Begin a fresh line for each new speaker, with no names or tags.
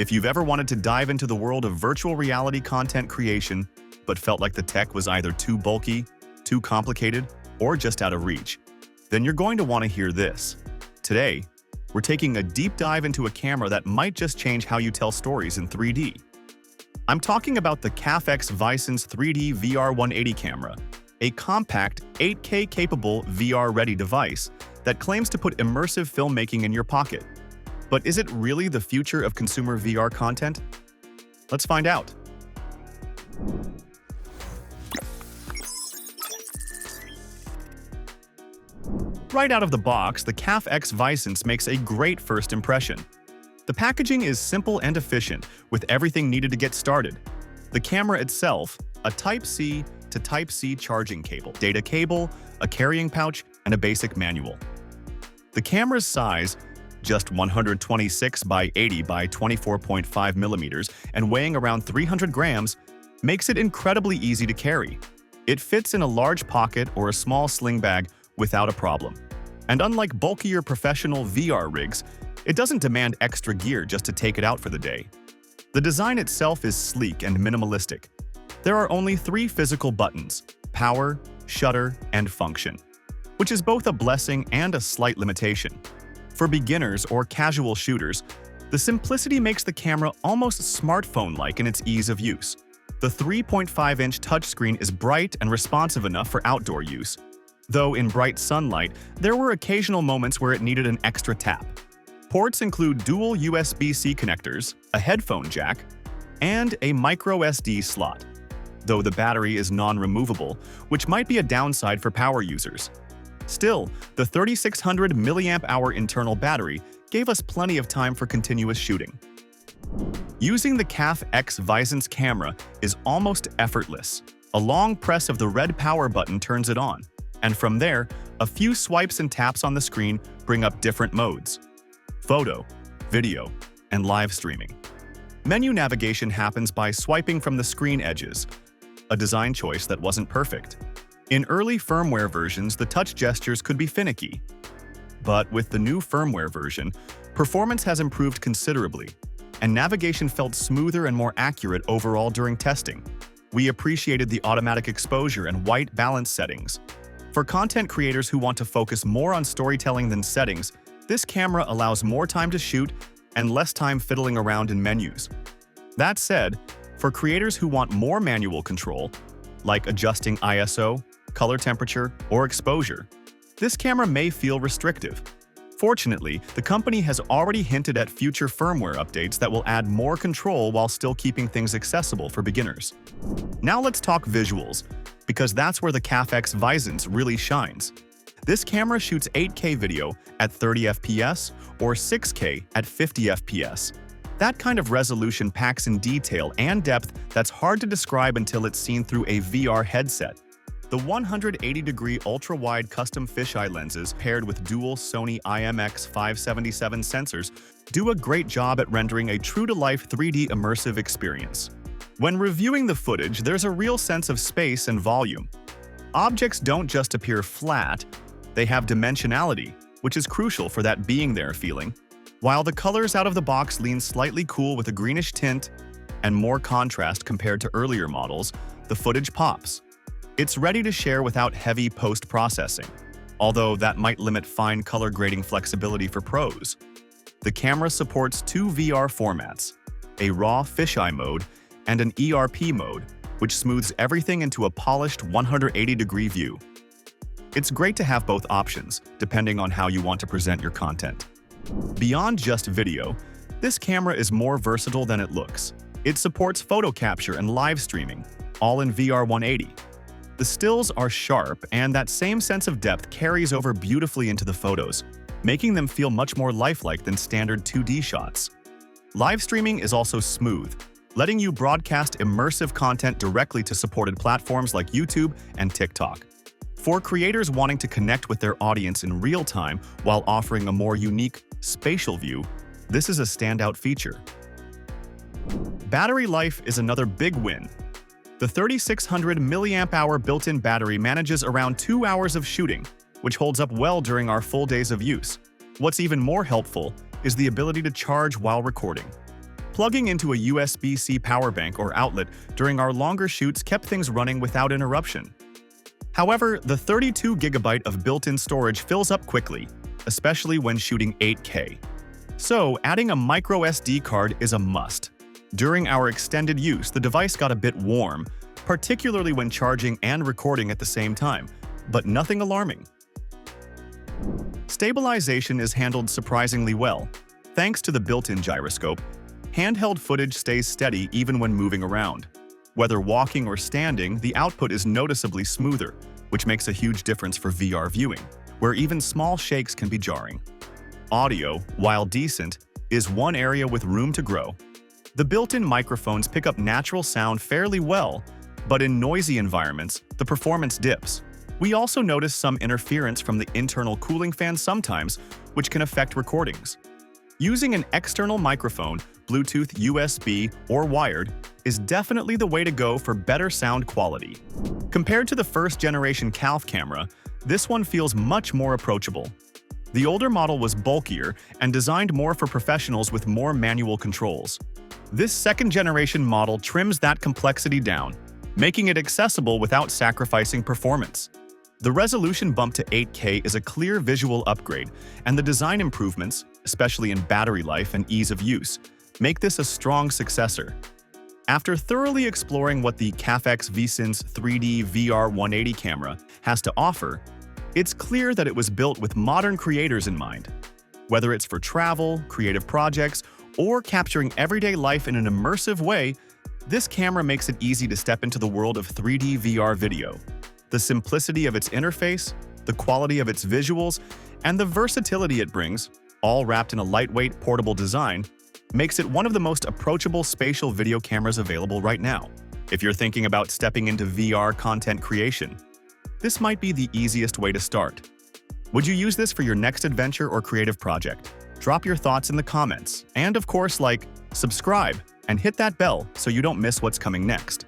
If you've ever wanted to dive into the world of virtual reality content creation, but felt like the tech was either too bulky, too complicated, or just out of reach, then you're going to want to hear this. Today, we're taking a deep dive into a camera that might just change how you tell stories in 3D. I'm talking about the CAFX VISINSE 3D VR180 camera, a compact, 8K-capable VR-ready device that claims to put immersive filmmaking in your pocket. But is it really the future of consumer VR content? Let's find out. Right out of the box, the CAFX VISINSE makes a great first impression. The packaging is simple and efficient, with everything needed to get started. The camera itself, a Type-C to Type-C charging cable, data cable, a carrying pouch, and a basic manual. The camera's size, just 126 by 80 by 24.5 millimeters and weighing around 300 grams, makes it incredibly easy to carry. It fits in a large pocket or a small sling bag without a problem. And unlike bulkier professional VR rigs, it doesn't demand extra gear just to take it out for the day. The design itself is sleek and minimalistic. There are only 3 physical buttons: power, shutter, and function, which is both a blessing and a slight limitation. For beginners or casual shooters, the simplicity makes the camera almost smartphone-like in its ease of use. The 3.5-inch touchscreen is bright and responsive enough for outdoor use, though in bright sunlight, there were occasional moments where it needed an extra tap. Ports include dual USB-C connectors, a headphone jack, and a microSD slot, though the battery is non-removable, which might be a downside for power users. Still, the 3600 mAh internal battery gave us plenty of time for continuous shooting. Using the CAFX VISINSE camera is almost effortless. A long press of the red power button turns it on, and from there, a few swipes and taps on the screen bring up different modes: photo, video, and live streaming. Menu navigation happens by swiping from the screen edges, a design choice that wasn't perfect. In early firmware versions, the touch gestures could be finicky. But with the new firmware version, performance has improved considerably, and navigation felt smoother and more accurate overall during testing. We appreciated the automatic exposure and white balance settings. For content creators who want to focus more on storytelling than settings, this camera allows more time to shoot and less time fiddling around in menus. That said, for creators who want more manual control, like adjusting ISO, color temperature, or exposure, this camera may feel restrictive. Fortunately, the company has already hinted at future firmware updates that will add more control while still keeping things accessible for beginners. Now let's talk visuals, because that's where the CAFX VISINSE really shines. This camera shoots 8K video at 30 FPS or 6K at 50 FPS. That kind of resolution packs in detail and depth that's hard to describe until it's seen through a VR headset. The 180-degree ultra-wide custom fisheye lenses paired with dual Sony IMX577 sensors do a great job at rendering a true-to-life 3D immersive experience. When reviewing the footage, there's a real sense of space and volume. Objects don't just appear flat, they have dimensionality, which is crucial for that being there feeling. While the colors out of the box lean slightly cool with a greenish tint and more contrast compared to earlier models, the footage pops. It's ready to share without heavy post-processing, although that might limit fine color grading flexibility for pros. The camera supports 2 VR formats, a raw fisheye mode and an ERP mode, which smooths everything into a polished 180-degree view. It's great to have both options, depending on how you want to present your content. Beyond just video, this camera is more versatile than it looks. It supports photo capture and live streaming, all in VR180. The stills are sharp, and that same sense of depth carries over beautifully into the photos, making them feel much more lifelike than standard 2D shots. Live streaming is also smooth, letting you broadcast immersive content directly to supported platforms like YouTube and TikTok. For creators wanting to connect with their audience in real time while offering a more unique, spatial view, this is a standout feature. Battery life is another big win. The 3600 mAh built-in battery manages around 2 hours of shooting, which holds up well during our full days of use. What's even more helpful is the ability to charge while recording. Plugging into a USB-C power bank or outlet during our longer shoots kept things running without interruption. However, the 32GB of built-in storage fills up quickly, especially when shooting 8K. So, adding a micro SD card is a must. During our extended use, the device got a bit warm, particularly when charging and recording at the same time, but nothing alarming. Stabilization is handled surprisingly well. Thanks to the built-in gyroscope, handheld footage stays steady even when moving around. Whether walking or standing, the output is noticeably smoother, which makes a huge difference for VR viewing, where even small shakes can be jarring. Audio, while decent, is one area with room to grow. The built-in microphones pick up natural sound fairly well, but in noisy environments, the performance dips. We also notice some interference from the internal cooling fan sometimes, which can affect recordings. Using an external microphone, Bluetooth, USB, or wired, is definitely the way to go for better sound quality. Compared to the first-generation CAF camera, this one feels much more approachable. The older model was bulkier and designed more for professionals with more manual controls. This second-generation model trims that complexity down, making it accessible without sacrificing performance. The resolution bump to 8K is a clear visual upgrade, and the design improvements, especially in battery life and ease of use, make this a strong successor. After thoroughly exploring what the CAF VISINSE 3D VR180 camera has to offer, it's clear that it was built with modern creators in mind. Whether it's for travel, creative projects, or capturing everyday life in an immersive way, this camera makes it easy to step into the world of 3D VR video. The simplicity of its interface, the quality of its visuals, and the versatility it brings, all wrapped in a lightweight, portable design, makes it one of the most approachable spatial video cameras available right now. If you're thinking about stepping into VR content creation, this might be the easiest way to start. Would you use this for your next adventure or creative project? Drop your thoughts in the comments, and of course, subscribe, and hit that bell so you don't miss what's coming next.